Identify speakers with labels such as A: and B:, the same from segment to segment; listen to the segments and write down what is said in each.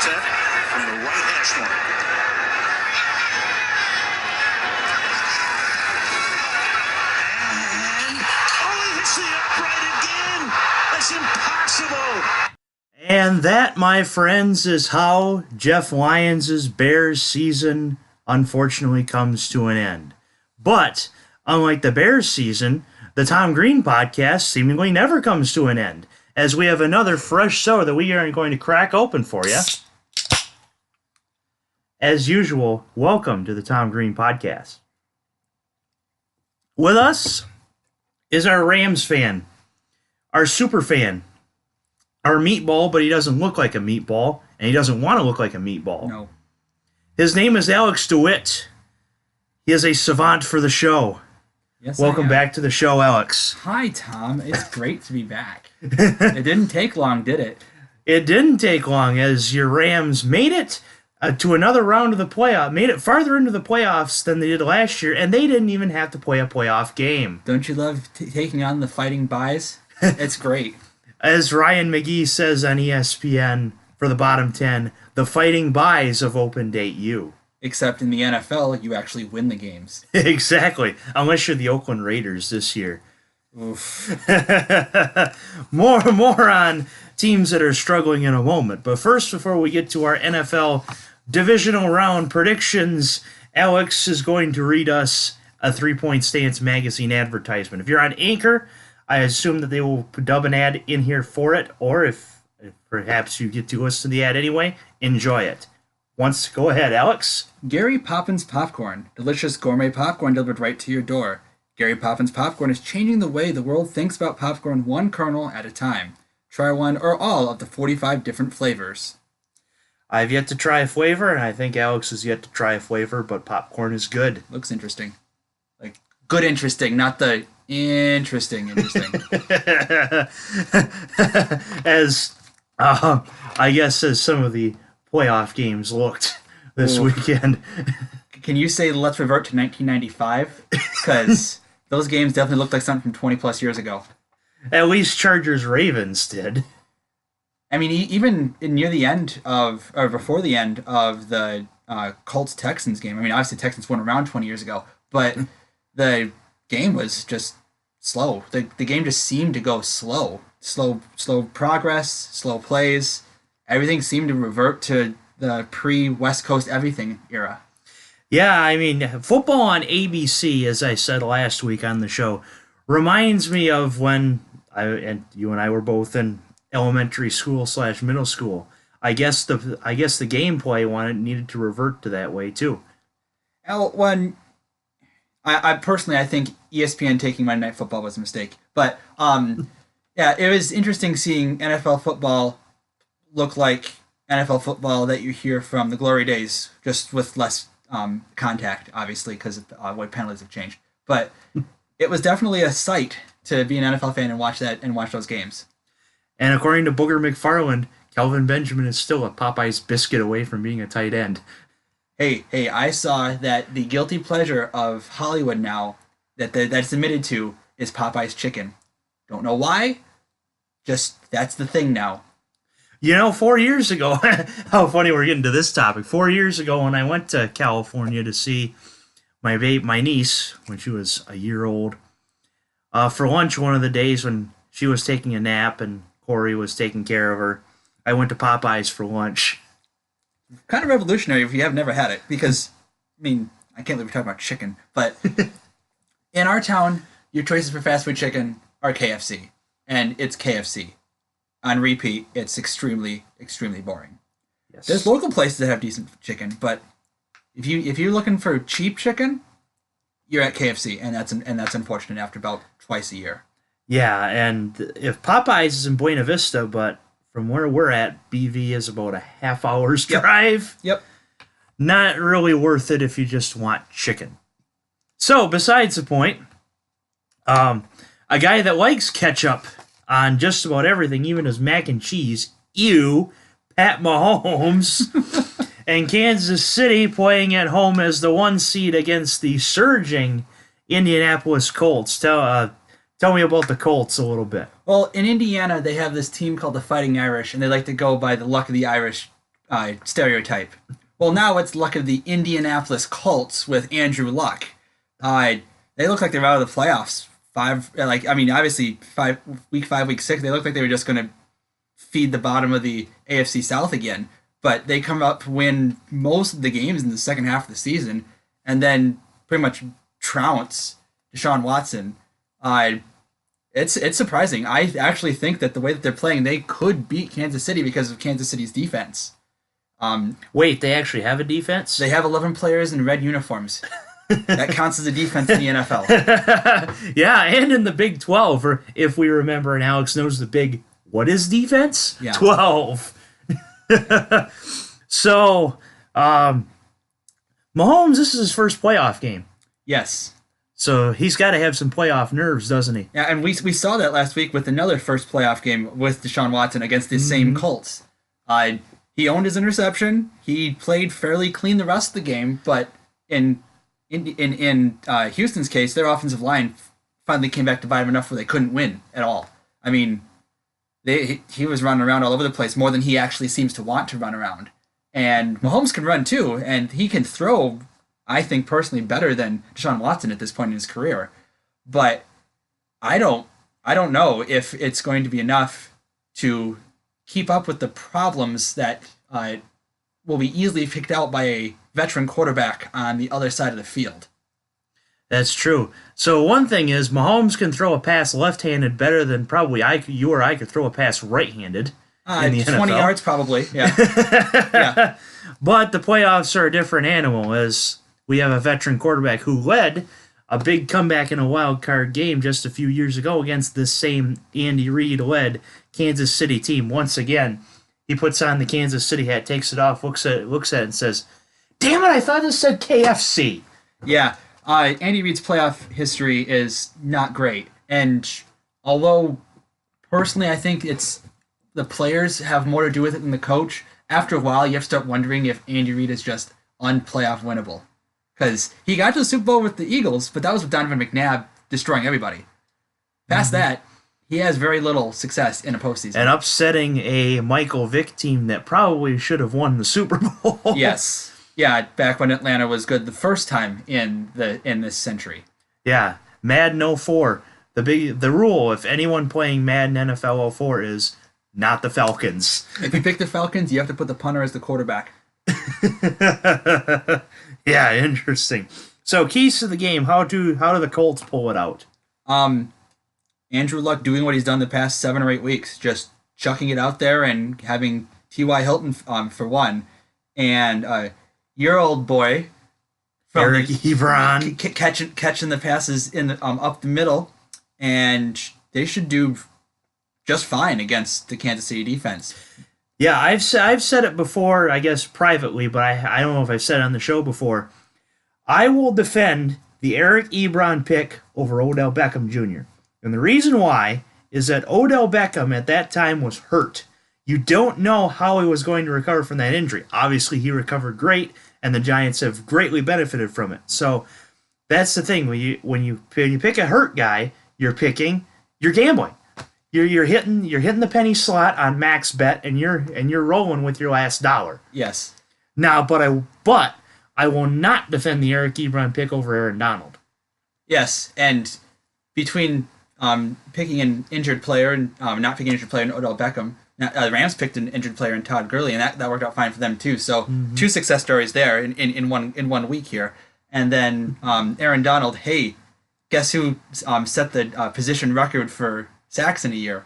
A: set from the right hash mark. And, he hits the upright again. That's impossible.
B: And that, my friends, is how Jeff Lyons' Bears season unfortunately comes to an end. But, unlike the Bears season, the Tom Green podcast seemingly never comes to an end, as we have another fresh soda that we are going to crack open for you. As usual, welcome to the Tom Green podcast. With us is our Rams fan, our super fan, our meatball, but he doesn't look like a meatball, and he doesn't want to look like a meatball.
C: No.
B: His name is Alex Dewitt. He is a savant for the show.
C: Yes,
B: Welcome back to the show, Alex.
C: Hi, Tom. It's great to be back. It didn't take long, did it?
B: It didn't take long, as your Rams made it to another round of the playoff, made it farther into the playoffs than they did last year, and they didn't even have to play a playoff game.
C: Don't you love taking on the fighting buys? It's great.
B: As Ryan McGee says on ESPN for the bottom 10, the fighting buys of Open Date U.
C: Except in the NFL, you actually win the games.
B: Exactly, unless you're the Oakland Raiders this year.
C: Oof.
B: More on teams that are struggling in a moment. But first, before we get to our NFL divisional round predictions, Alex is going to read us a 3 Point Stance magazine advertisement. If you're on Anchor, I assume that they will dub an ad in here for it, or if perhaps you get to listen to the ad anyway, enjoy it. Go ahead, Alex.
C: Gary Poppins Popcorn. Delicious gourmet popcorn delivered right to your door. Gary Poppins Popcorn is changing the way the world thinks about popcorn one kernel at a time. Try one or all of the 45 different flavors.
B: I've yet to try a flavor, and I think Alex has yet to try a flavor, but popcorn is good.
C: Looks interesting. Like, good interesting, not the interesting.
B: As, I guess, as some of the playoff games looked this weekend.
C: Can you say let's revert to 1995? Because those games definitely looked like something from 20 plus years ago.
B: At least Chargers-Ravens did.
C: I mean, even near the end of, or before the end of the Colts-Texans game, I mean, obviously Texans won around 20 years ago, but the game was just slow. The game just seemed to go slow. Slow progress, slow plays. Everything seemed to revert to the pre-West Coast everything era.
B: Yeah, I mean, football on ABC, as I said last week on the show, reminds me of when you and I were both in elementary school / middle school. I guess the gameplay needed to revert to that way too.
C: I personally think ESPN taking Monday Night Football was a mistake, but yeah, it was interesting seeing NFL football look like NFL football that you hear from the glory days, just with less contact, obviously, because of what penalties have changed. But it was definitely a sight to be an NFL fan and watch those games.
B: And according to Booger McFarland, Kelvin Benjamin is still a Popeye's biscuit away from being a tight end.
C: Hey, I saw that the guilty pleasure of Hollywood now that's admitted to is Popeye's chicken. Don't know why, just that's the thing now.
B: 4 years ago, how funny we're getting to this topic. 4 years ago when I went to California to see my niece, when she was a year old, for lunch one of the days when she was taking a nap and Corey was taking care of her, I went to Popeye's for lunch.
C: Kind of revolutionary if you have never had it, because, I mean, I can't believe we're talking about chicken, but in our town, your choices for fast food chicken are KFC, and it's KFC. On repeat, it's extremely, extremely boring. Yes. There's local places that have decent chicken, but if you're looking for cheap chicken, you're at KFC, and that's unfortunate after about twice a year.
B: Yeah, and if Popeyes is in Buena Vista, but from where we're at, BV is about a half hour's drive.
C: Yep.
B: Not really worth it if you just want chicken. So, besides the point, a guy that likes ketchup on just about everything, even his mac and cheese, Pat Mahomes, and Kansas City playing at home as the 1 seed against the surging Indianapolis Colts. Tell me about the Colts a little bit.
C: Well, in Indiana, they have this team called the Fighting Irish, and they like to go by the luck of the Irish stereotype. Well, now it's luck of the Indianapolis Colts with Andrew Luck. They look like they're out of the playoffs. Obviously, week 5, week 6, they look like they were just going to feed the bottom of the AFC South again. But they come up to win most of the games in the second half of the season, and then pretty much trounce Deshaun Watson. It's surprising. I actually think that the way that they're playing, they could beat Kansas City because of Kansas City's defense.
B: Wait, they actually have a defense?
C: They have 11 players in red uniforms. That counts as a defense in the NFL.
B: Yeah, and in the Big 12, or if we remember, and Alex knows the big, what is defense?
C: Yeah.
B: 12. So, Mahomes, this is his first playoff game.
C: Yes.
B: So he's got to have some playoff nerves, doesn't he?
C: Yeah, and we saw that last week with another first playoff game with Deshaun Watson against the same Colts. He owned his interception. He played fairly clean the rest of the game, but in Houston's case, their offensive line finally came back to bite him enough where they couldn't win at all. I mean, he was running around all over the place more than he actually seems to want to run around. And Mahomes can run too, and he can throw, I think personally, better than Deshaun Watson at this point in his career. But I don't know if it's going to be enough to keep up with the problems that will be easily picked out by a veteran quarterback on the other side of the field.
B: That's true. So one thing is, Mahomes can throw a pass left-handed better than probably you or I could throw a pass right-handed in the
C: 20
B: NFL.
C: yards probably, yeah. Yeah.
B: But the playoffs are a different animal, as we have a veteran quarterback who led a big comeback in a wild card game just a few years ago against this same Andy Reid-led Kansas City team. Once again, he puts on the Kansas City hat, takes it off, looks at it, and says, "Damn it, I thought this said KFC."
C: Yeah. Andy Reid's playoff history is not great. And although personally I think it's the players have more to do with it than the coach, after a while you have to start wondering if Andy Reid is just unplayoff winnable. Because he got to the Super Bowl with the Eagles, but that was with Donovan McNabb destroying everybody. Past that, he has very little success in a postseason.
B: And upsetting a Michael Vick team that probably should have won the Super Bowl.
C: Yes. Yeah, back when Atlanta was good the first time in this century.
B: Yeah, Madden 04. The rule, if anyone playing Madden NFL 04 is not the Falcons.
C: If you pick the Falcons, you have to put the punter as the quarterback.
B: Yeah, interesting. So keys to the game, how do the Colts pull it out?
C: Andrew Luck doing what he's done the past 7 or 8 weeks, just chucking it out there and having T.Y. Hilton for one, and your old boy from
B: Eric Ebron
C: catching the passes in the, up the middle, and they should do just fine against the Kansas City defense.
B: Yeah, I've said it before, I guess privately, but I don't know if I've said it on the show before. I will defend the Eric Ebron pick over Odell Beckham Jr. And the reason why is that Odell Beckham at that time was hurt. You don't know how he was going to recover from that injury. Obviously, he recovered great, and the Giants have greatly benefited from it. So that's the thing. When you pick a hurt guy, you're gambling. You're hitting the penny slot on max bet, and you're rolling with your last dollar.
C: Yes.
B: Now, but I will not defend the Eric Ebron pick over Aaron Donald.
C: Yes, and between picking an injured player and not picking an injured player in Odell Beckham, the Rams picked an injured player in Todd Gurley, and that worked out fine for them too. So 2 success stories there in 1 week here, and then Aaron Donald. Hey, guess who set the position record for sacks in a year?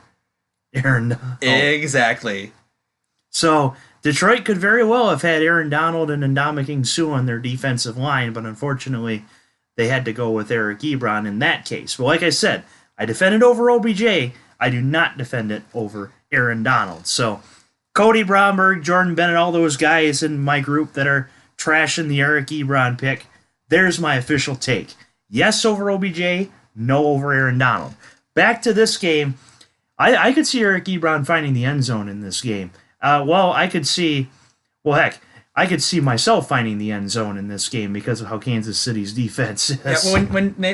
B: Aaron Donald.
C: Exactly.
B: So Detroit could very well have had Aaron Donald and Ndamukong Suh on their defensive line, but unfortunately, they had to go with Eric Ebron in that case. But like I said, I defend it over OBJ. I do not defend it over Aaron Donald. So Cody Bromberg, Jordan Bennett, all those guys in my group that are trashing the Eric Ebron pick, there's my official take. Yes over OBJ, no over Aaron Donald. Back to this game, I could see Eric Ebron finding the end zone in this game. I could see myself finding the end zone in this game because of how Kansas City's defense is.
C: Yeah,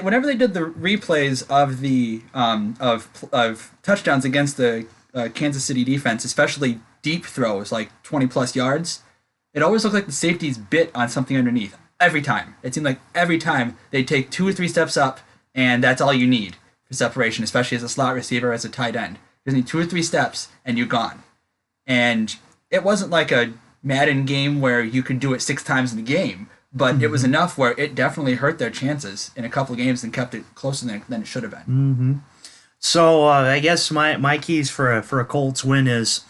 C: whenever they did the replays of the of touchdowns against the Kansas City defense, especially deep throws, like 20-plus yards, it always looked like the safeties bit on something underneath. Every time. It seemed like every time they'd take 2 or 3 steps up, and that's all you need for separation, especially as a slot receiver, as a tight end. You just need 2 or 3 steps, and you're gone. And it wasn't like a Madden game where you could do it 6 times in the game, but it was enough where it definitely hurt their chances in a couple of games and kept it closer than it should have been.
B: So I guess my keys for a Colts win is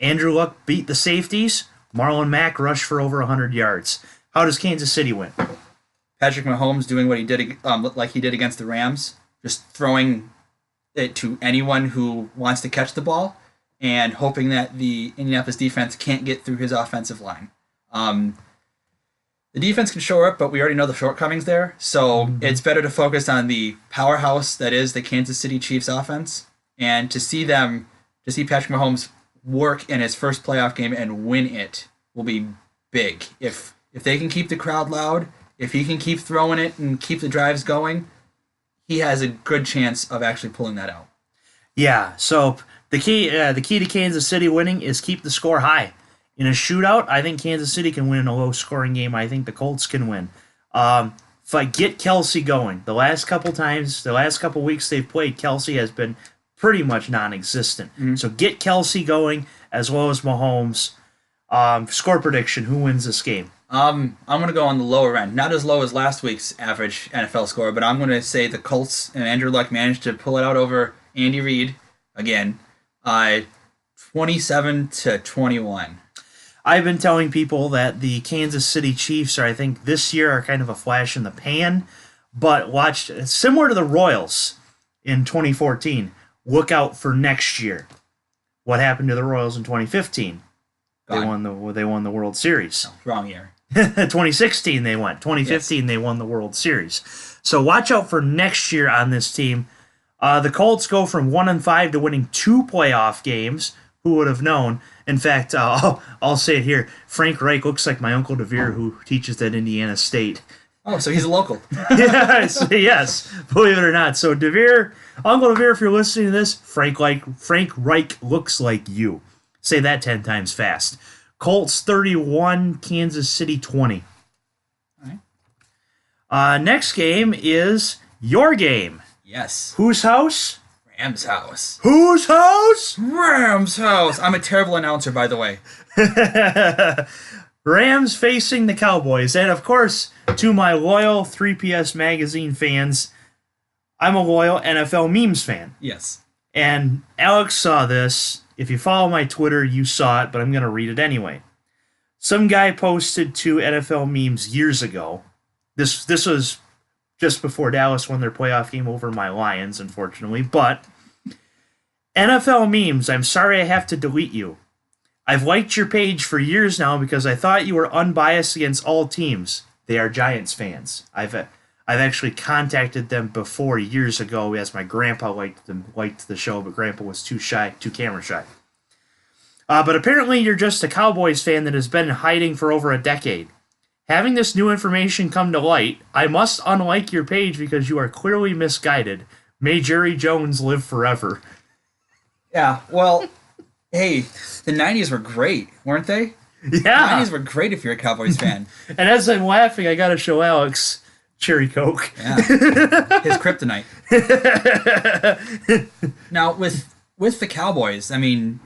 B: Andrew Luck beat the safeties, Marlon Mack rushed for over 100 yards. How does Kansas City win?
C: Patrick Mahomes doing what he did, like he did against the Rams, just throwing it to anyone who wants to catch the ball, and hoping that the Indianapolis defense can't get through his offensive line. The defense can show up, but we already know the shortcomings there, so it's better to focus on the powerhouse that is the Kansas City Chiefs offense, and to see Patrick Mahomes work in his first playoff game and win it will be big. If they can keep the crowd loud, if he can keep throwing it and keep the drives going, he has a good chance of actually pulling that out.
B: Yeah, so the key to Kansas City winning is keep the score high. In a shootout, I think Kansas City can win in a low-scoring game. I think the Colts can win. If I get Kelsey going, the last couple weeks they've played, Kelsey has been pretty much non-existent. So get Kelsey going as well as Mahomes. Score prediction: who wins this game?
C: I'm going to go on the lower end. Not as low as last week's average NFL score, but I'm going to say the Colts and Andrew Luck managed to pull it out over Andy Reid again. 27-21.
B: I've been telling people that the Kansas City Chiefs I think this year are kind of a flash in the pan, but similar to the Royals in 2014. Look out for next year. What happened to the Royals in 2015? They won the World Series.
C: No, wrong year.
B: 2016 they won. 2015 They won the World Series. So watch out for next year on this team. The Colts go from 1-5 to winning 2 playoff games. Who would have known? In fact, I'll say it here. Frank Reich looks like my Uncle DeVere, who teaches at Indiana State.
C: Oh, so he's a local.
B: Yes, believe it or not. So Uncle DeVere, if you're listening to this, Frank Reich looks like you. Say that 10 times fast. Colts 31, Kansas City 20.
C: All right.
B: Next game is your game.
C: Yes.
B: Whose house?
C: Rams house.
B: Whose house?
C: Rams house. I'm a terrible announcer, by the way.
B: Rams facing the Cowboys. And, of course, to my loyal 3PS Magazine fans, I'm a loyal NFL memes fan.
C: Yes.
B: And Alex saw this. If you follow my Twitter, you saw it, but I'm going to read it anyway. Some guy posted 2 NFL memes years ago. This was just before Dallas won their playoff game over my Lions, unfortunately. But NFL memes, I'm sorry I have to delete you. I've liked your page for years now because I thought you were unbiased against all teams. They are Giants fans. I've actually contacted them before years ago as my grandpa liked the show, but grandpa was too camera shy. But apparently you're just a Cowboys fan that has been hiding for over a decade. Having this new information come to light, I must unlike your page because you are clearly misguided. May Jerry Jones live forever.
C: Yeah, well, hey, the 90s were great, weren't they?
B: Yeah.
C: The 90s were great if you're a Cowboys fan.
B: And as I'm laughing, I gotta show Alex Cherry Coke.
C: Yeah. His kryptonite. Now, with the Cowboys, I mean,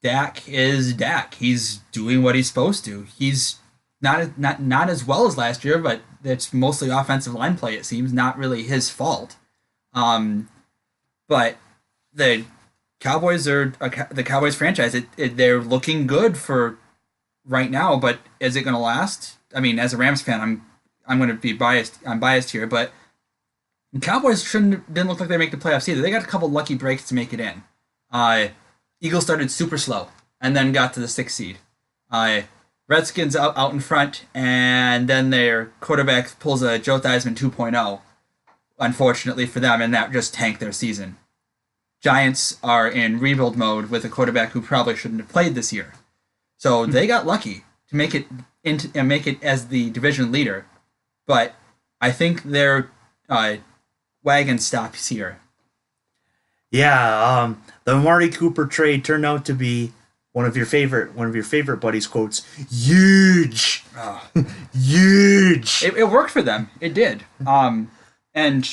C: Dak is Dak. He's doing what he's supposed to. He's not as well as last year, but it's mostly offensive line play, it seems. Not really his fault. But the Cowboys are the Cowboys franchise. They're looking good for right now, but is it going to last? I mean, as a Rams fan, I'm going to be biased. I'm biased here, but the Cowboys didn't look like they make the playoffs either. They got a couple lucky breaks to make it in. Eagles started super slow and then got to the 6th seed. Redskins out in front, and then their quarterback pulls a Joe Theismann 2.0, unfortunately for them, and that just tanked their season. Giants are in rebuild mode with a quarterback who probably shouldn't have played this year. So they got lucky to make it as the division leader, but I think their wagon stops here.
B: Yeah, the Marty Cooper trade turned out to be one of your favorite buddies' quotes. Huge,
C: Oh.
B: huge.
C: It worked for them. It did. And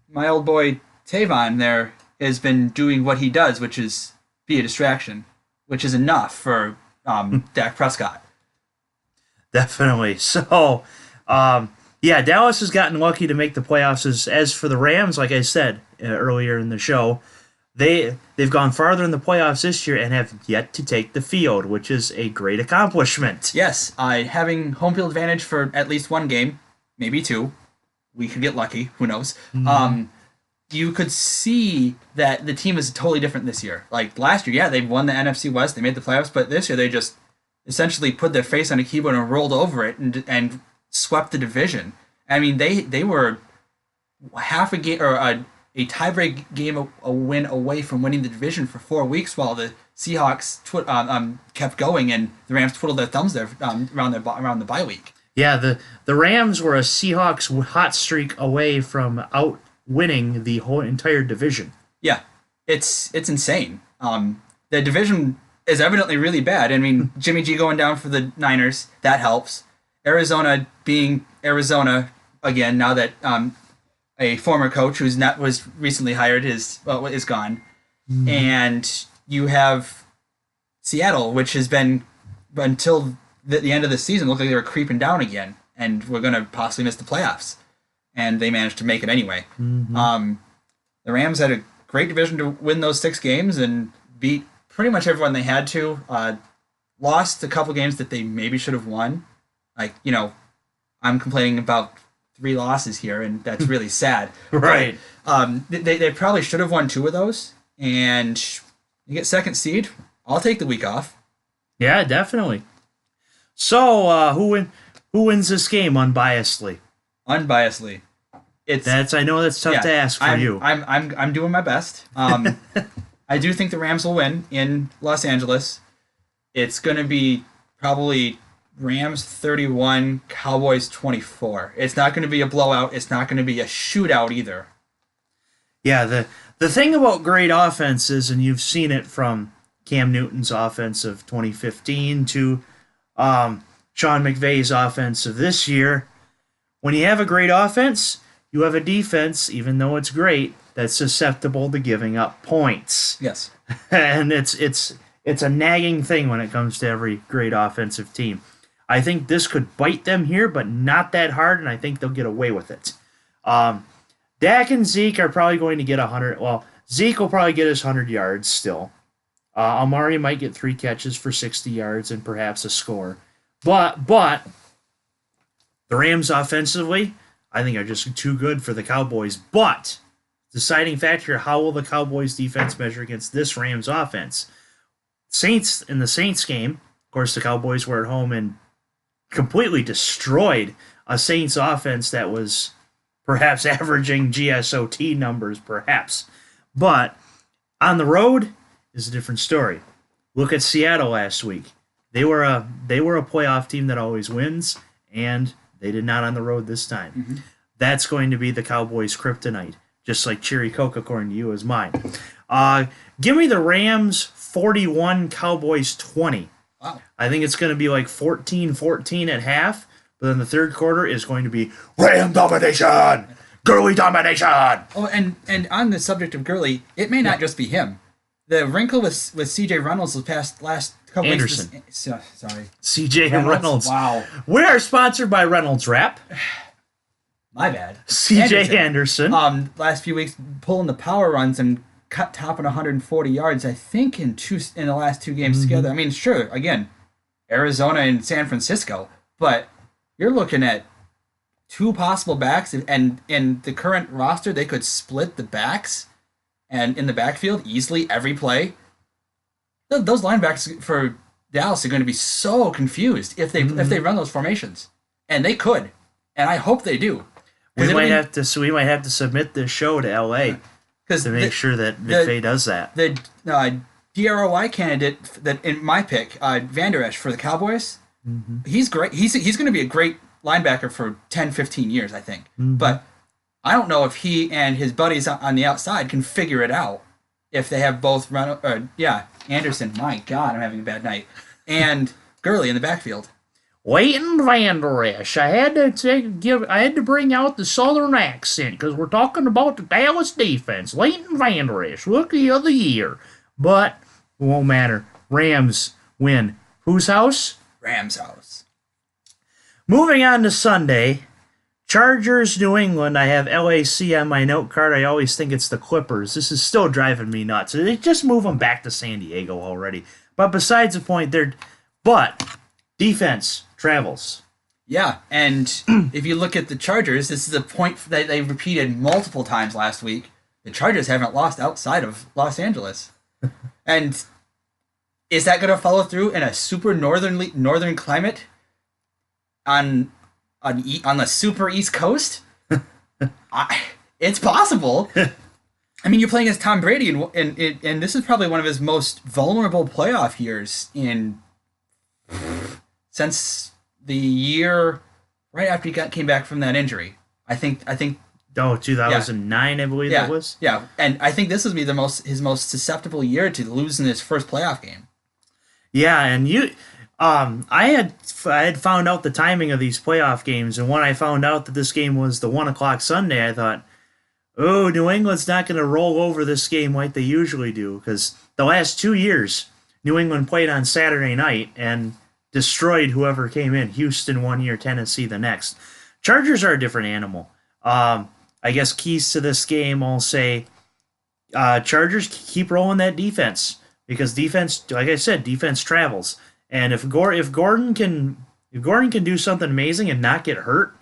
C: my old boy Tavon there has been doing what he does, which is be a distraction, which is enough for Dak Prescott.
B: Definitely. So, yeah, Dallas has gotten lucky to make the playoffs. As for the Rams, like I said earlier in the show, they've gone farther in the playoffs this year and have yet to take the field, which is a great accomplishment.
C: Yes, having home field advantage for at least one game, maybe two. We could get lucky. Who knows? You could see that the team is totally different this year. Like last year, yeah, they won the NFC West, they made the playoffs, but this year they just essentially put their face on a keyboard and rolled over it and swept the division. I mean, they were half a game or a tiebreak game a win away from winning the division for 4 weeks, while the Seahawks kept going and the Rams twiddled their thumbs there around the bye week.
B: Yeah, the Rams were a Seahawks hot streak away from out winning the whole entire division.
C: Yeah, it's insane. The division is evidently really bad. I mean, Jimmy G going down for the Niners, that helps. Arizona being Arizona again now that a former coach was recently hired is gone, and you have Seattle, which has been until the end of the season looked like they were creeping down again, and we're going to possibly miss the playoffs, and they managed to make it anyway. The Rams had a great division to win those 6 games and beat pretty much everyone they had to. Lost a couple games that they maybe should have won. Like, I'm complaining about 3 losses here, and that's really sad.
B: Right.
C: But, they probably should have won 2 of those, and you get second seed. I'll take the week off.
B: Yeah, definitely. So, who wins this game unbiasedly?
C: Unbiasedly,
B: I know that's tough to ask for you.
C: I'm doing my best. I do think the Rams will win in Los Angeles. It's going to be probably Rams 31, Cowboys 24. It's not going to be a blowout. It's not going to be a shootout either.
B: Yeah, the thing about great offenses, and you've seen it from Cam Newton's offense of 2015 to Sean McVay's offense of this year, when you have a great offense, you have a defense, even though it's great, that's susceptible to giving up points.
C: Yes.
B: And it's a nagging thing when it comes to every great offensive team. I think this could bite them here, but not that hard, and I think they'll get away with it. Dak and Zeke are probably going to get 100. Well, Zeke will probably get his 100 yards still. Amari might get 3 catches for 60 yards and perhaps a score. But the Rams offensively, I think, are just too good for the Cowboys. But deciding factor, how will the Cowboys defense measure against this Rams offense? In the Saints game, of course, the Cowboys were at home and completely destroyed a Saints offense that was perhaps averaging GSOT numbers, perhaps. But on the road is a different story. Look at Seattle last week. They were a playoff team that always wins, and they did not on the road this time. Mm-hmm. That's going to be the Cowboys' kryptonite, just like Cherry Coke, according to you, is mine. Give me the Rams 41, Cowboys 20.
C: Wow.
B: I think it's going to be like 14-14 at half, but then the third quarter is going to be Ram domination, Gurley domination.
C: Oh, and on the subject of Gurley, it may not just be him. The wrinkle with C.J. Reynolds last couple
B: Anderson.
C: weeks. Sorry.
B: C.J. Reynolds.
C: Wow.
B: We are sponsored by Reynolds Wrap.
C: My bad.
B: C.J. Anderson.
C: Last few weeks pulling the power runs and topping 140 yards, I think, in the last 2 games together. I mean, sure, again, Arizona and San Francisco, but you're looking at 2 possible backs, and in the current roster, they could split the backs and in the backfield easily every play. Those linebackers for Dallas are going to be so confused if they run those formations, and they could, and I hope they do.
B: We might have to submit this show to LA to make sure that McVay does that.
C: The DROI candidate that in my pick, Van Der Esch for the Cowboys, he's great. He's going to be a great linebacker for 10, 15 years, I think. But I don't know if he and his buddies on the outside can figure it out. if they have both Anderson. My God, I'm having a bad night. And Gurley in the backfield.
B: Leighton Vander Esch. I had to bring out the southern accent because we're talking about the Dallas defense. Leighton Vander Esch, Rookie of the Year. But it won't matter. Rams win. Whose house?
C: Rams house.
B: Moving on to Sunday. Chargers, New England. I have LAC on my note card. I always think it's the Clippers. This is still driving me nuts. They just move them back to San Diego already. But besides the point, defense travels.
C: Yeah, and if you look at the Chargers, this is a point that they repeated multiple times last week. The Chargers haven't lost outside of Los Angeles. And is that going to follow through in a super northern climate on the super East Coast? It's possible. I mean, you're playing as Tom Brady, and this is probably one of his most vulnerable playoff years since the year right after he came back from that injury. I think.
B: 2009, I believe that was.
C: Yeah, and I think this would be his most susceptible year to losing his first playoff game.
B: Yeah, and I had found out the timing of these playoff games, and when I found out that this game was the 1:00 Sunday, I thought, oh, New England's not going to roll over this game like they usually do, because the last 2 years, New England played on Saturday night and destroyed whoever came in. Houston one year, Tennessee the next. Chargers are a different animal. I guess keys to this game, I'll say, Chargers keep rolling that defense, because defense, like I said, defense travels. And if Gordon can do something amazing and not get hurt,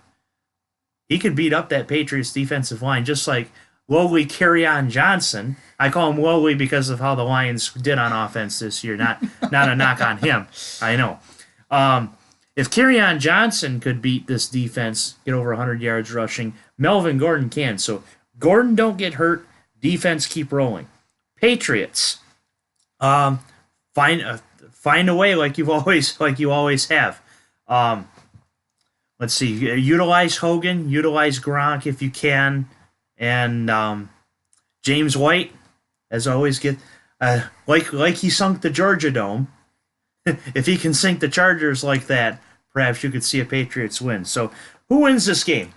B: he could beat up that Patriots defensive line, just like lowly Kerryon Johnson. I call him lowly because of how the Lions did on offense this year, not a knock on him. I know. If Kerryon Johnson could beat this defense, get over 100 yards rushing, Melvin Gordon can. So Gordon don't get hurt, defense keep rolling. Patriots, find a way like you always have. Let's see, utilize Hogan, utilize Gronk if you can, and James White, as always, get like he sunk the Georgia Dome. If he can sink the Chargers like that, perhaps you could see a Patriots win. So, who wins this game?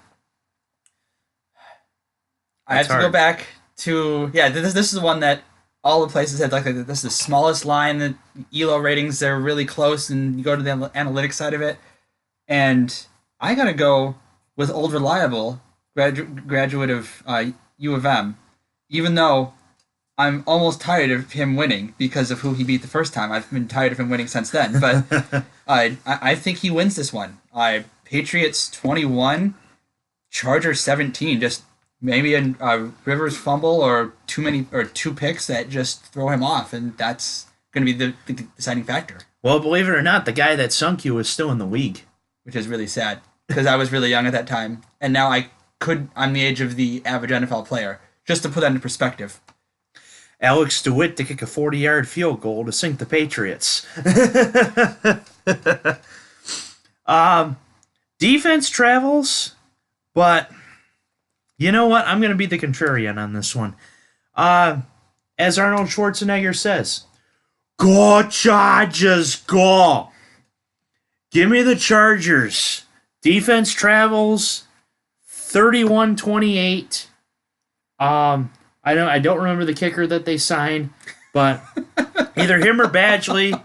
C: I have to go back to this is the one that all the places had this is the smallest line. The ELO ratings, they're really close, and you go to the analytics side of it, and I gotta go with old reliable graduate of U of M, even though I'm almost tired of him winning because of who he beat the first time. I've been tired of him winning since then. But I think he wins this one. Patriots 21, Chargers 17. Just maybe a Rivers fumble or two picks that just throw him off, and that's going to be the deciding factor.
B: Well, believe it or not, the guy that sunk you is still in the league,
C: which is really sad because I was really young at that time, and now I'm the age of the average NFL player. Just to put that into perspective.
B: Alex Dewitt to kick a 40-yard field goal to sink the Patriots. Defense travels, but you know what? I'm going to be the contrarian on this one. As Arnold Schwarzenegger says, go Chargers, go! Give me the Chargers. Defense travels, 31-28. I don't remember the kicker that they signed, but either him or Badgley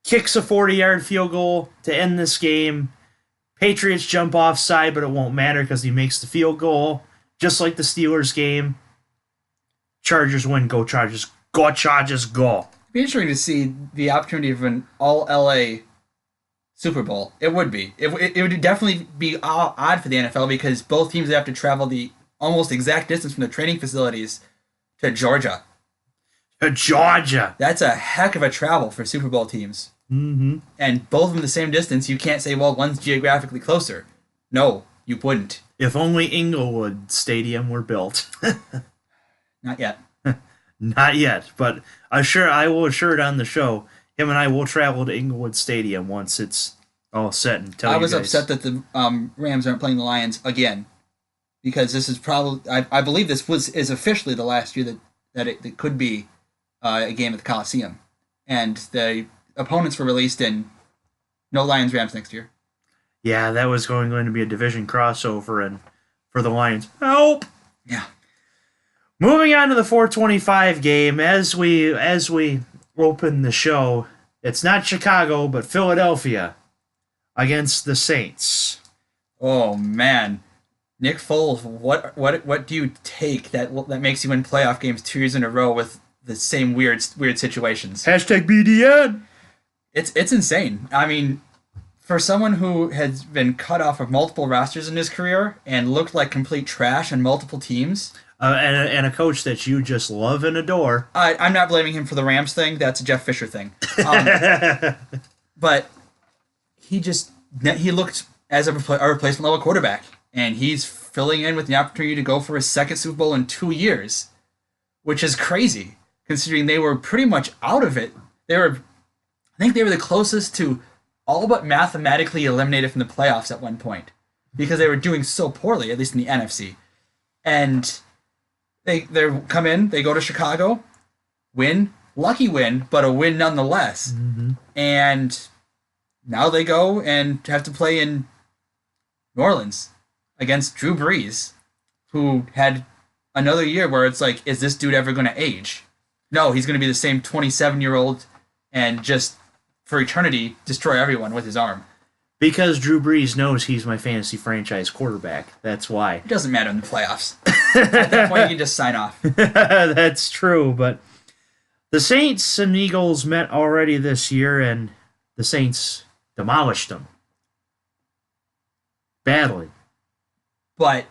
B: kicks a 40-yard field goal to end this game. Patriots jump offside, but it won't matter because he makes the field goal, just like the Steelers game. Chargers win. Go Chargers. Go Chargers, go.
C: It'd be interesting to see the opportunity of an all-LA Super Bowl. It would be. It would definitely be odd for the NFL because both teams have to travel the almost exact distance from the training facilities to Georgia.
B: Georgia.
C: That's a heck of a travel for Super Bowl teams.
B: Mm-hmm.
C: And both of them the same distance. You can't say, well, one's geographically closer. No, you wouldn't.
B: If only Inglewood Stadium were built.
C: Not yet.
B: Not yet, but I will assure it on the show. Him and I will travel to Inglewood Stadium once it's all set and tell you guys.
C: I was upset that the Rams aren't playing the Lions again. Because this is probably, I believe this is officially the last year that it could be a game at the Coliseum, and the opponents were released in no Lions Rams next year.
B: Yeah, that was going to be a division crossover, and for the Lions, help.
C: Yeah.
B: Moving on to the 425 game, as we open the show, it's not Chicago but Philadelphia against the Saints.
C: Oh man, Nick Foles, what do you take that makes you win playoff games 2 years in a row with the same weird situations?
B: Hashtag BDN.
C: It's insane. I mean, for someone who has been cut off of multiple rosters in his career and looked like complete trash on multiple teams.
B: And a coach that you just love and adore.
C: I'm not blaming him for the Rams thing. That's a Jeff Fisher thing. But he looked as a replacement level quarterback, and he's filling in with the opportunity to go for his second Super Bowl in 2 years, which is crazy considering they were pretty much out of it. I think they were the closest to all but mathematically eliminated from the playoffs at one point because they were doing so poorly, at least in the NFC. And they come in, they go to Chicago, win, lucky win, but a win nonetheless.
B: Mm-hmm.
C: And now they go and have to play in New Orleans against Drew Brees, who had another year where it's like, is this dude ever going to age? No, he's going to be the same 27-year-old and just for eternity destroy everyone with his arm.
B: Because Drew Brees knows he's my fantasy franchise quarterback. That's why.
C: It doesn't matter in the playoffs. At that point, you can just sign off.
B: That's true, but the Saints and Eagles met already this year, and the Saints demolished them. Badly.
C: But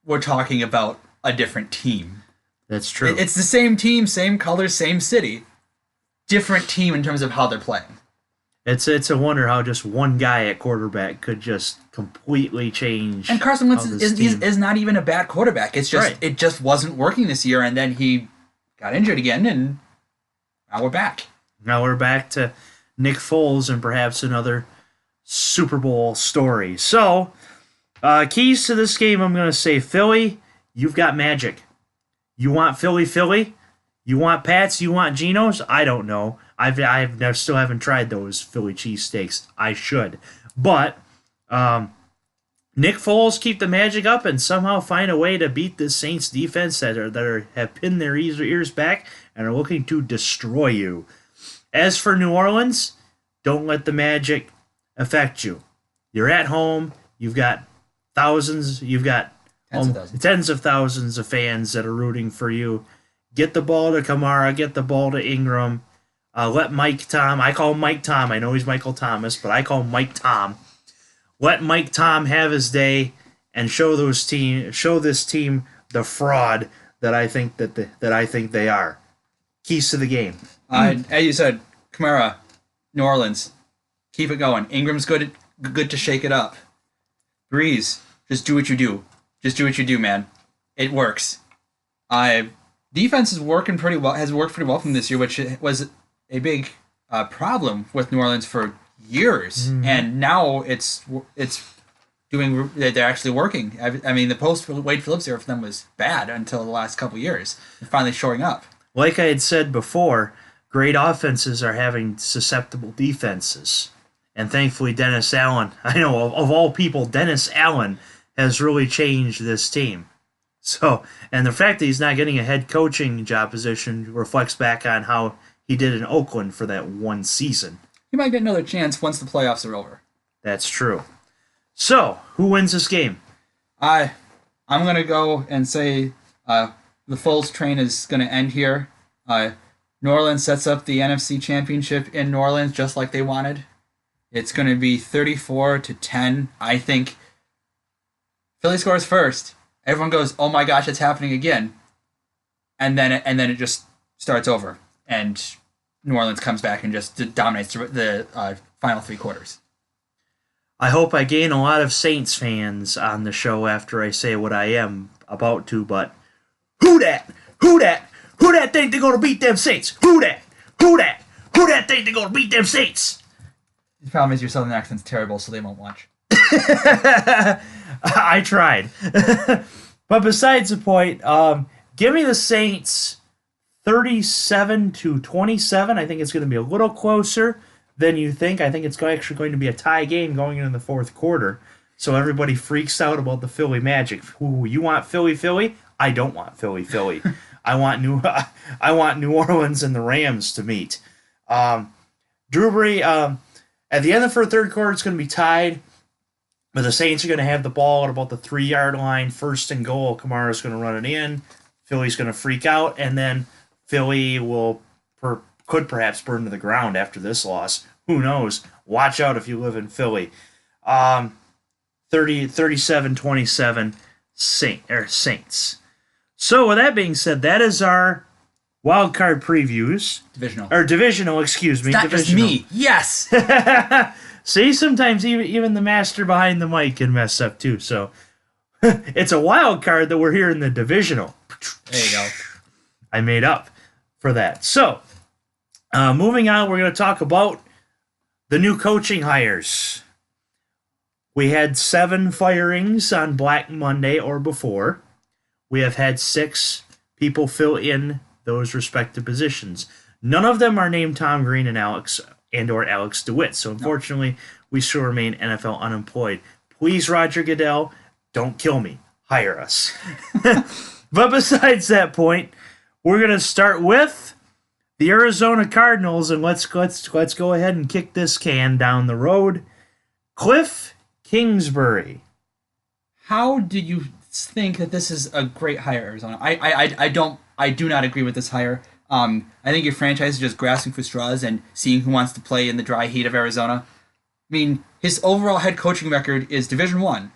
C: we're talking about a different team.
B: That's true.
C: It's the same team, same colors, same city. Different team in terms of how they're playing.
B: It's a wonder how just one guy at quarterback could just completely change.
C: And Carson Wentz is not even a bad quarterback. It's just
B: right.
C: It just wasn't working this year, and then he got injured again, and now we're back.
B: Now we're back to Nick Foles and perhaps another Super Bowl story. So, keys to this game, I'm going to say Philly, you've got magic. You want Philly? You want Pats? You want Geno's? I don't know. I still haven't tried those Philly cheesesteaks. I should. But Nick Foles keep the magic up and somehow find a way to beat this Saints defense that have pinned their ears back and are looking to destroy you. As for New Orleans, don't let the magic affect you. You're at home. You've got thousands. You've got tens of thousands of fans that are rooting for you. Get the ball to Kamara. Get the ball to Ingram. Let Mike Tom. I call him Mike Tom. I know he's Michael Thomas, but I call him Mike Tom. Let Mike Tom have his day and show this team the fraud that I think they are. Keys to the game.
C: As you said, Kamara, New Orleans, keep it going. Ingram's good to shake it up. Breeze, just do what you do. Just do what you do, man. It works. Defense is working pretty well. Has worked pretty well from this year, which was a big problem with New Orleans for years, and now it's doing. They're actually working. I mean, the post Wade Phillips era for them was bad until the last couple of years. They're finally showing up.
B: Like I had said before, great offenses are having susceptible defenses, and thankfully Dennis Allen. I know of all people, Dennis Allen has really changed this team. So, and the fact that he's not getting a head coaching job position reflects back on how he did in Oakland for that one season.
C: He might get another chance once the playoffs are over.
B: That's true. So, who wins this game?
C: I'm going to go and say the Foles train is going to end here. New Orleans sets up the NFC Championship in New Orleans just like they wanted. It's going to be 34-10. I think Philly scores first. Everyone goes, "Oh my gosh, it's happening again," and then it just starts over, and New Orleans comes back and just dominates the final three quarters.
B: I hope I gain a lot of Saints fans on the show after I say what I am about to, but who that? Who that think they're gonna beat them Saints? Who that think they're gonna beat them Saints?
C: The problem is your southern accent's terrible, so they won't watch.
B: I tried. But besides the point, give me the Saints 37-27. I think it's going to be a little closer than you think. I think it's actually going to be a tie game going into the fourth quarter. So everybody freaks out about the Philly Magic. Ooh, you want Philly? I don't want Philly. I want New Orleans and the Rams to meet. Drew Brees, at the end of the third quarter, it's going to be tied. But the Saints are going to have the ball at about the 3-yard line, first and goal. Kamara's going to run it in. Philly's going to freak out, and then Philly could perhaps burn to the ground after this loss. Who knows? Watch out if you live in Philly. 37-27 Saints. So with that being said, that is our wild card previews. Divisional, excuse me.
C: It's not just me. Yes.
B: See, sometimes even the master behind the mic can mess up too. So it's a wild card that we're here in the divisional.
C: There you go.
B: I made up for that. So moving on, we're going to talk about the new coaching hires. We had 7 firings on Black Monday or before. We have had 6 people fill in those respective positions. None of them are named Tom Green and Alex Dewitt. So unfortunately, we still remain NFL unemployed. Please, Roger Goodell, don't kill me. Hire us. But besides that point, we're going to start with the Arizona Cardinals, and let's go ahead and kick this can down the road. Cliff Kingsbury.
C: How do you think that this is a great hire, Arizona? I do not agree with this hire. I think your franchise is just grasping for straws and seeing who wants to play in the dry heat of Arizona. I mean, his overall head coaching record is Division 1,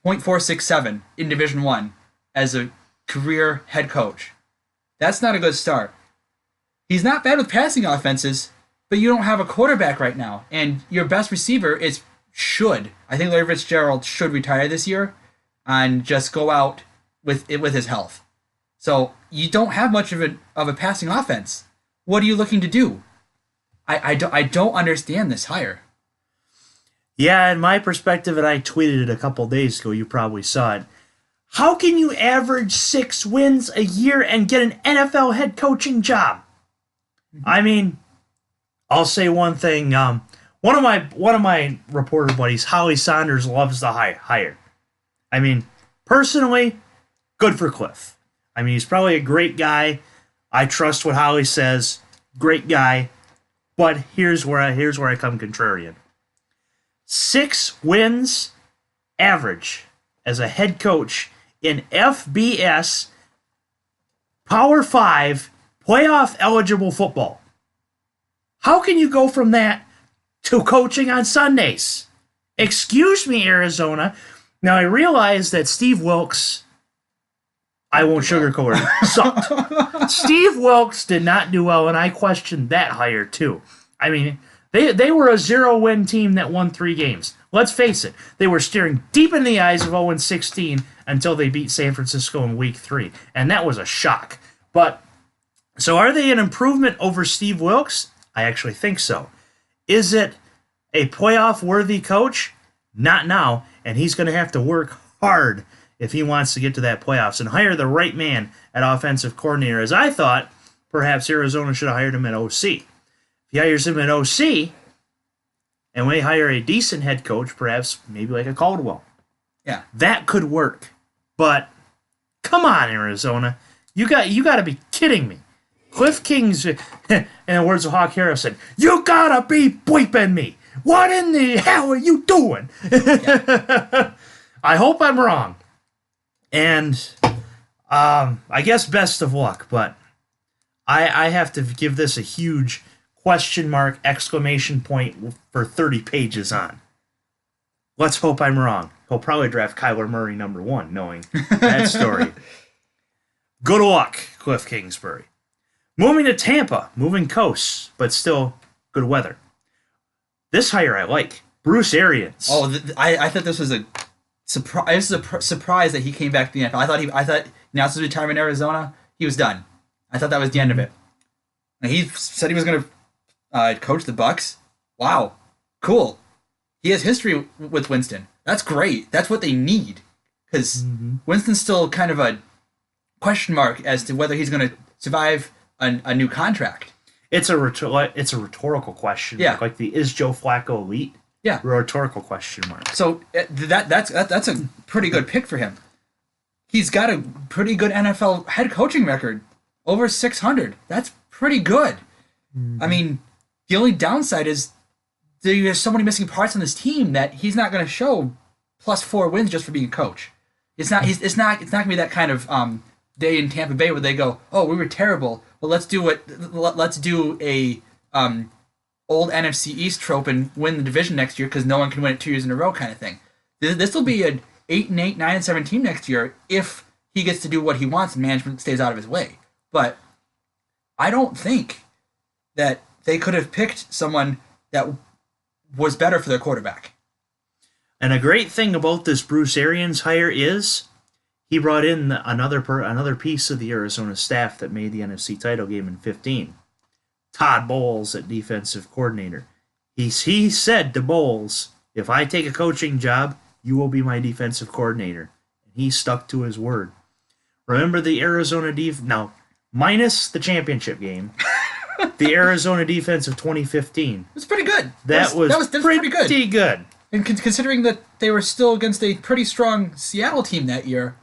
C: .467 in Division 1 as a career head coach. That's not a good start. He's not bad with passing offenses, but you don't have a quarterback right now, and your best receiver I think Larry Fitzgerald should retire this year and just go out with his health. So you don't have much of a passing offense. What are you looking to do? I don't understand this hire.
B: Yeah, in my perspective, and I tweeted it a couple days ago, you probably saw it. How can you average 6 wins a year and get an NFL head coaching job? I mean, I'll say one thing. One of my reporter buddies, Holly Saunders, loves the hire. I mean, personally, good for Cliff. I mean, he's probably a great guy. I trust what Holly says. Great guy. But here's where I come contrarian. 6 wins average as a head coach in FBS Power 5 playoff eligible football. How can you go from that to coaching on Sundays? Excuse me, Arizona. Now I realize that Steve Wilkes, I won't sugarcoat it, sucked. Steve Wilkes did not do well, and I questioned that hire too. I mean, they were a 0-win team that won 3 games. Let's face it, they were staring deep in the eyes of 0-16 until they beat San Francisco in Week 3, and that was a shock. But, so are they an improvement over Steve Wilkes? I actually think so. Is it a playoff-worthy coach? Not now, and he's going to have to work hard if he wants to get to that playoffs and hire the right man at offensive coordinator, as I thought perhaps Arizona should have hired him at OC. If he hires him at OC, and we hire a decent head coach, perhaps maybe like a Caldwell,
C: yeah,
B: that could work. But come on, Arizona, you got to be kidding me. Cliff Kings, in the words of Hawk Harrison, you gotta be bleeping me. What in the hell are you doing? Yeah. I hope I'm wrong. And I guess best of luck, but I have to give this a huge question mark, exclamation point for 30 pages on. Let's hope I'm wrong. He'll probably draft Kyler Murray number 1, knowing that story. Good luck, Cliff Kingsbury. Moving to Tampa, moving coasts, but still good weather. This hire I like. Bruce Arians.
C: Oh, I thought this was a surprise. This is a surprise that he came back to the NFL. I thought he announced his retirement in Arizona. He was done. I thought that was the end of it. And he said he was going to coach the Bucs. Wow, cool. He has history with Winston. That's great. That's what they need, because Winston's still kind of a question mark as to whether he's going to survive a new contract?
B: It's a rhetorical question.
C: Yeah.
B: Like the is Joe Flacco elite?
C: Yeah.
B: Rhetorical question mark.
C: So that's a pretty good pick for him. He's got a pretty good NFL head coaching record, over 600. That's pretty good. Mm-hmm. I mean, the only downside is there's so many missing parts on this team that he's not going to show +4 wins just for being a coach. It's not going to be that kind of day in Tampa Bay where they go, oh, we were terrible. Well, let's do a old NFC East trope and win the division next year because no one can win it 2 years in a row kind of thing. This will be an 8-8, 9-7 team next year if he gets to do what he wants and management stays out of his way. But I don't think that they could have picked someone that was better for their quarterback.
B: And a great thing about this Bruce Arians hire is he brought in another piece of the Arizona staff that made the NFC title game in 2015. Todd Bowles at defensive coordinator. He said to Bowles, if I take a coaching job, you will be my defensive coordinator. And he stuck to his word. Remember the Arizona now, minus the championship game, the Arizona defense of 2015. It
C: was pretty good.
B: That was pretty good.
C: And considering that they were still against a pretty strong Seattle team that year,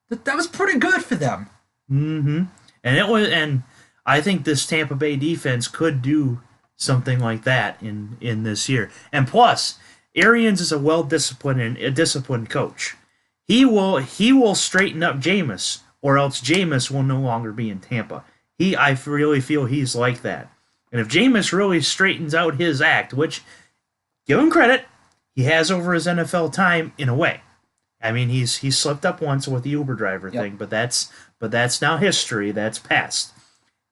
C: that was pretty good for them.
B: Mm-hmm. And I think this Tampa Bay defense could do something like that in this year. And plus, Arians is a disciplined coach. He will straighten up Jameis, or else Jameis will no longer be in Tampa. I really feel he's like that. And if Jameis really straightens out his act, which, give him credit, he has over his NFL time in a way. I mean, he's slipped up once with the Uber driver thing, but that's now history. That's past.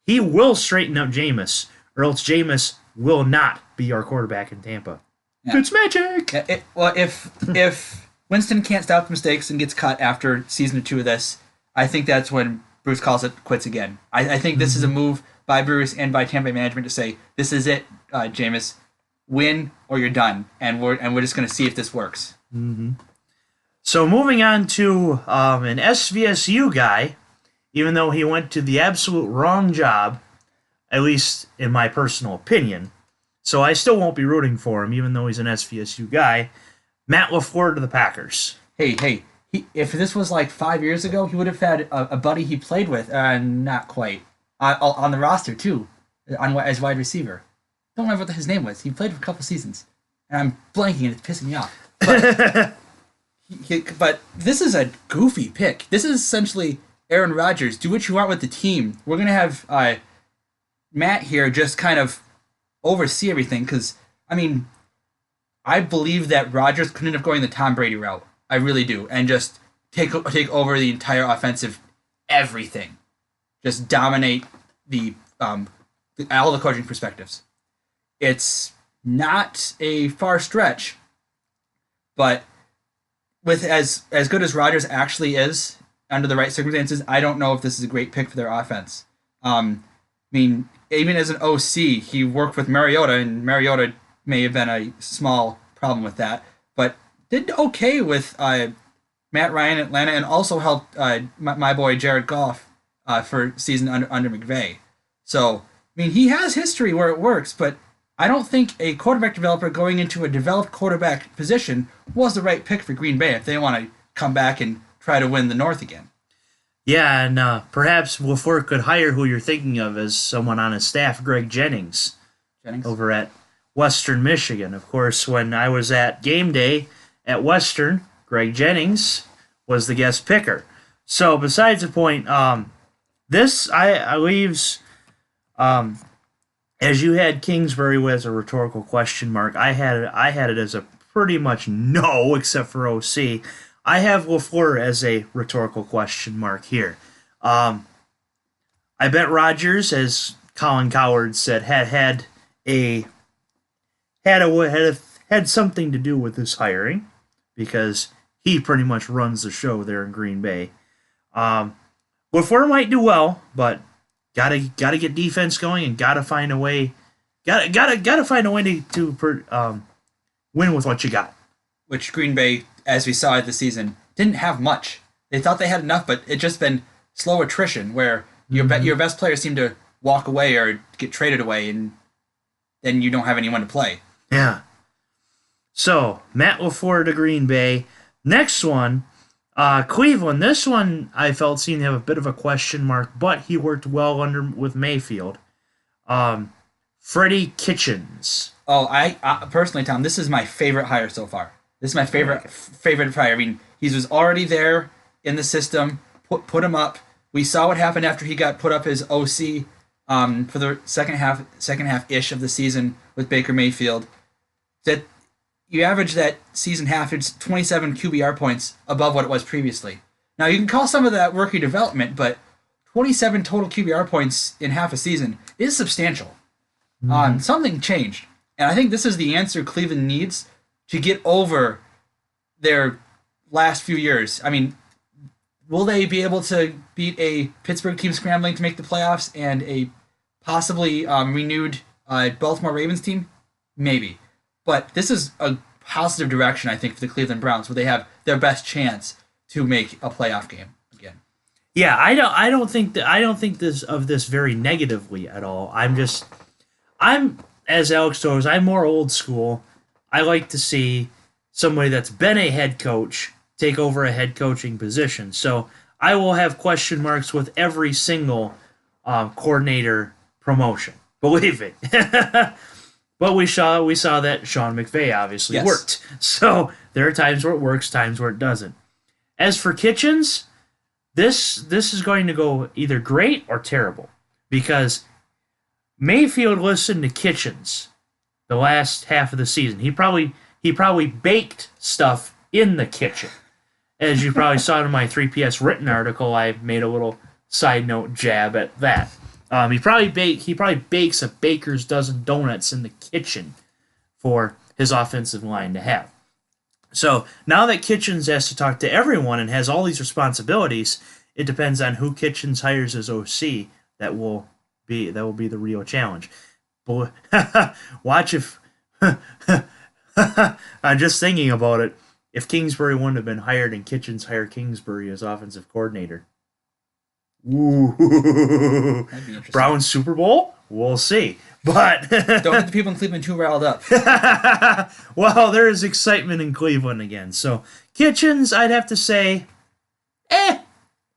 B: He will straighten up Jameis, or else Jameis will not be our quarterback in Tampa. Yeah. It's magic.
C: If Winston can't stop mistakes and gets cut after season or 2 of this, I think that's when Bruce calls it quits again. I think this is a move by Bruce and by Tampa Bay management to say, this is it, Jameis. Win or you're done, and we're just going to see if this works.
B: Mm-hmm. So moving on to an SVSU guy, even though he went to the absolute wrong job, at least in my personal opinion, so I still won't be rooting for him, even though he's an SVSU guy, Matt LaFleur to the Packers.
C: Hey, if this was like 5 years ago, he would have had a buddy he played with, not quite, on the roster too, as wide receiver. Don't remember what his name was. He played for a couple seasons. And I'm blanking and it's pissing me off. But, but this is a goofy pick. This is essentially Aaron Rodgers. Do what you want with the team. We're going to have Matt here just kind of oversee everything. Because, I mean, I believe that Rodgers could end up going the Tom Brady route. I really do. And just take over the entire offensive everything. Just dominate all the coaching perspectives. It's not a far stretch, but with as good as Rodgers actually is under the right circumstances, I don't know if this is a great pick for their offense. I mean, even as an OC, he worked with Mariota, and Mariota may have been a small problem with that, but did okay with Matt Ryan in Atlanta, and also helped my boy Jared Goff for season under McVay. So, I mean, he has history where it works, but I don't think a quarterback developer going into a developed quarterback position was the right pick for Green Bay if they want to come back and try to win the North again.
B: Yeah, and perhaps LaFleur could hire who you're thinking of as someone on his staff, Greg Jennings, over at Western Michigan. Of course, when I was at game day at Western, Greg Jennings was the guest picker. So, besides the point, this I leaves... as you had Kingsbury as a rhetorical question mark, I had it as a pretty much no, except for OC. I have LaFleur as a rhetorical question mark here. I bet Rodgers, as Colin Cowherd said, had something to do with this hiring, because he pretty much runs the show there in Green Bay. LaFleur might do well, but gotta get defense going, and gotta find a way. Gotta find a way to win with what you got.
C: Which Green Bay, as we saw this season, didn't have much. They thought they had enough, but it just been slow attrition where Your best players seem to walk away or get traded away, and then you don't have anyone to play.
B: Yeah. So, Matt LaFleur to Green Bay. Next one, Cleveland. This one I felt seemed to have a bit of a question mark, but he worked well with Mayfield. Freddie Kitchens.
C: Oh, I personally, Tom, this is my favorite hire so far. This is my favorite hire. I mean, he was already there in the system. Put him up. We saw what happened after he got put up as OC for the second half ish of the season with Baker Mayfield. That you average that season half, it's 27 QBR points above what it was previously. Now you can call some of that rookie development, but 27 total QBR points in half a season is substantial. Something changed, and I think this is the answer Cleveland needs to get over their last few years. I mean, will they be able to beat a Pittsburgh team scrambling to make the playoffs and a possibly renewed Baltimore Ravens team? Maybe. But this is a positive direction, I think, for the Cleveland Browns, where they have their best chance to make a playoff game again.
B: Yeah, I don't think this very negatively at all. I'm as Alex knows, I'm more old school. I like to see somebody that's been a head coach take over a head coaching position. So I will have question marks with every single coordinator promotion. Believe it. But we saw that Sean McVay obviously worked. So there are times where it works, times where it doesn't. As for Kitchens, this is going to go either great or terrible because Mayfield listened to Kitchens the last half of the season. He probably baked stuff in the kitchen. As you probably saw in my 3PS written article, I made a little side note jab at that. He probably bakes a baker's dozen donuts in the kitchen for his offensive line to have. So now that Kitchens has to talk to everyone and has all these responsibilities, it depends on who Kitchens hires as OC. That will be the real challenge. Boy, watch if I'm just thinking about it. If Kingsbury wouldn't have been hired and Kitchens hired Kingsbury as offensive coordinator. Ooh.
C: That'd be interesting.
B: Browns Super Bowl? We'll see. But
C: don't get the people in Cleveland too riled up.
B: Well, there is excitement in Cleveland again. So Kitchens, I'd have to say,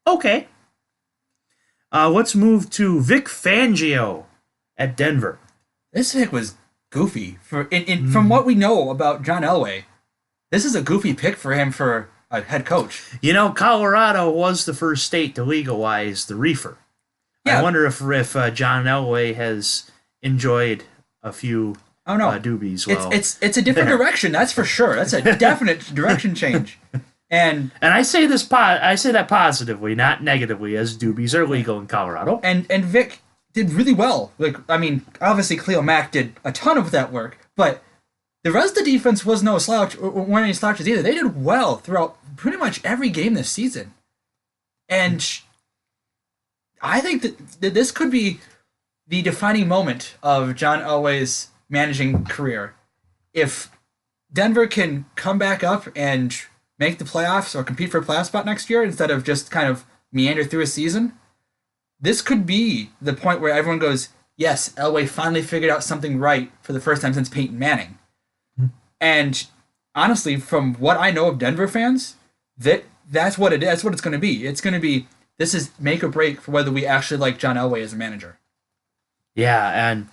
B: okay. Let's move to Vic Fangio at Denver.
C: This pick was goofy. From what we know about John Elway, this is a goofy pick for him for a head coach.
B: You know, Colorado was the first state to legalize the reefer. Yeah. I wonder if John Elway has enjoyed a few doobies. Well,
C: it's a different direction, that's for sure. That's a definite direction change. And
B: I say that positively, not negatively, as doobies are legal in Colorado.
C: And Vic did really well. Like, I mean, obviously Khalil Mack did a ton of that work, but the rest of the defense was no slouch, weren't any slouches either. They did well throughout pretty much every game this season. And I think that this could be the defining moment of John Elway's managing career. If Denver can come back up and make the playoffs or compete for a playoff spot next year instead of just kind of meander through a season, this could be the point where everyone goes, yes, Elway finally figured out something right for the first time since Peyton Manning. And honestly, from what I know of Denver fans, that's what it is. That's what it's going to be. It's going to be, this is make or break for whether we actually like John Elway as a manager.
B: Yeah, and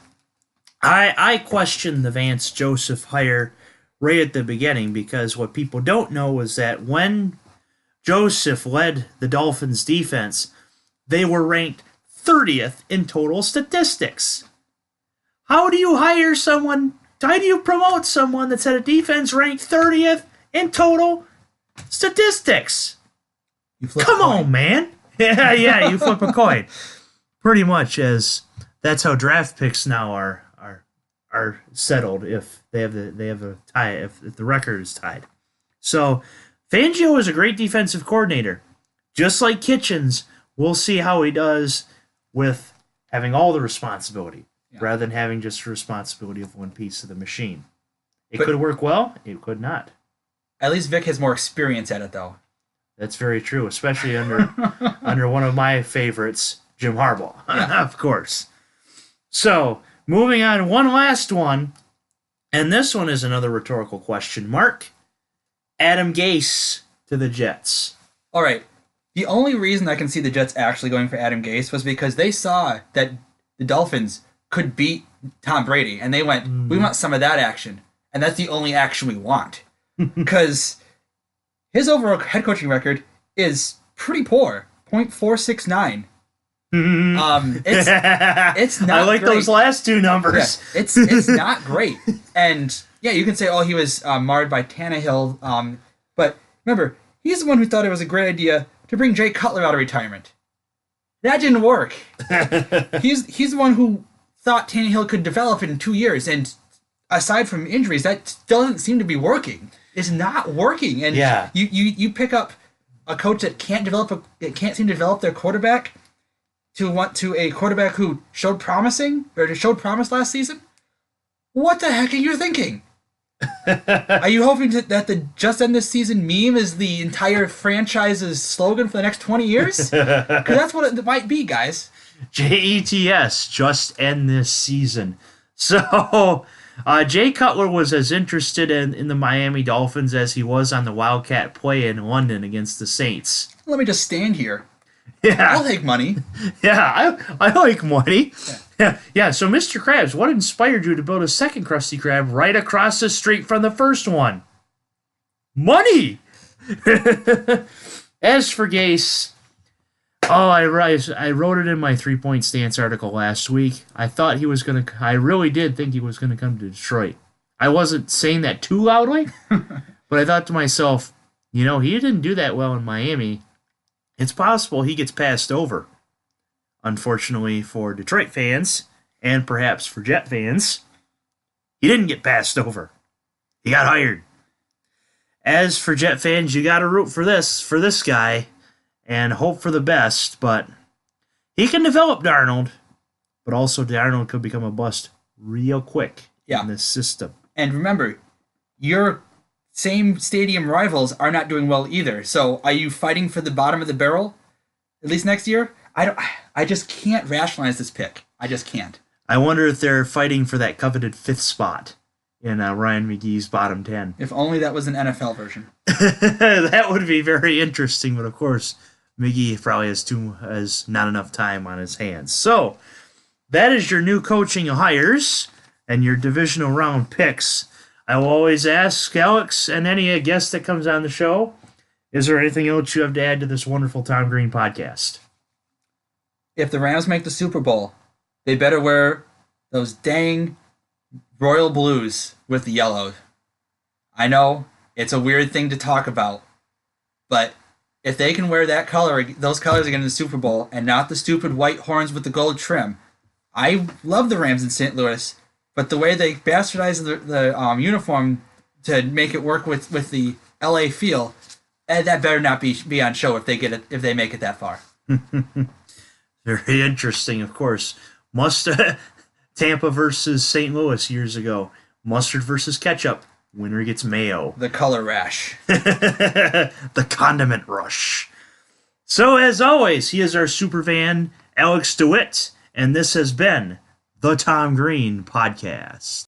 B: I question the Vance Joseph hire right at the beginning because what people don't know is that when Joseph led the Dolphins defense, they were ranked 30th in total statistics. How do you promote someone that's had a defense ranked 30th in total statistics? Come on, man. Yeah, you flip a coin. Pretty much as that's how draft picks now are settled if they have a tie, if the record is tied. So Fangio is a great defensive coordinator. Just like Kitchens, we'll see how he does with having all the responsibility rather than having just the responsibility of one piece of the machine. It could work well, it could not.
C: At least Vic has more experience at it, though.
B: That's very true, especially under one of my favorites, Jim Harbaugh, of course. So, moving on, one last one, and this one is another rhetorical question. Mark, Adam Gase to the Jets.
C: All right. The only reason I can see the Jets actually going for Adam Gase was because they saw that the Dolphins could beat Tom Brady, and they went, we want some of that action. And that's the only action we want. Because his overall head coaching record is pretty poor, .469. It's not
B: I like
C: great.
B: those last two numbers.
C: Yeah, it's not great. And yeah, you can say, oh, he was marred by Tannehill. But remember, he's the one who thought it was a great idea to bring Jay Cutler out of retirement. That didn't work. He's the one who thought Tannehill could develop in 2 years, and aside from injuries, that still doesn't seem to be working. It's not working, and you pick up a coach that can't seem to develop their quarterback to a quarterback who showed promise last season. What the heck are you thinking? Are you hoping that the "just end this season" meme is the entire franchise's slogan for the next 20 years? Because that's what it might be, guys.
B: JETS, just end this season. So, Jay Cutler was as interested in the Miami Dolphins as he was on the Wildcat play in London against the Saints.
C: Let me just stand here.
B: Yeah,
C: I'll take money.
B: Yeah, I like money. Yeah. So, Mr. Krabs, what inspired you to build a second Krusty Krab right across the street from the first one? Money! As for Gase, I wrote it in my 3-point stance article last week. I really did think he was going to come to Detroit. I wasn't saying that too loudly, but I thought to myself, he didn't do that well in Miami. It's possible he gets passed over. Unfortunately for Detroit fans, and perhaps for Jet fans, he didn't get passed over. He got hired. As for Jet fans, you got to root for this guy, and hope for the best, but he can develop Darnold, but also Darnold could become a bust real quick in this system. And
C: remember, your same stadium rivals are not doing well either. So are you fighting for the bottom of the barrel at least next year? I just can't rationalize this pick. I just can't.
B: I wonder if they're fighting for that coveted 5th spot in Ryan McGee's bottom 10.
C: If only that was an NFL version.
B: That would be very interesting, but of course, McGee probably has not enough time on his hands. So, that is your new coaching hires and your divisional round picks. I will always ask Alex and any guest that comes on the show, is there anything else you have to add to this wonderful Tom Green podcast?
C: If the Rams make the Super Bowl, they better wear those dang royal blues with the yellow. I know it's a weird thing to talk about, but if they can wear those colors again in the Super Bowl and not the stupid white horns with the gold trim, I love the Rams in St. Louis, but the way they bastardized the uniform to make it work with the LA feel, that better not be on show if they make it that far.
B: Very interesting, of course. Tampa versus St. Louis years ago. Mustard versus ketchup. Winner gets mayo.
C: The color rash.
B: The condiment rush. So, as always, he is our super fan, Alex Dewitt, and this has been the Tom Green Podcast.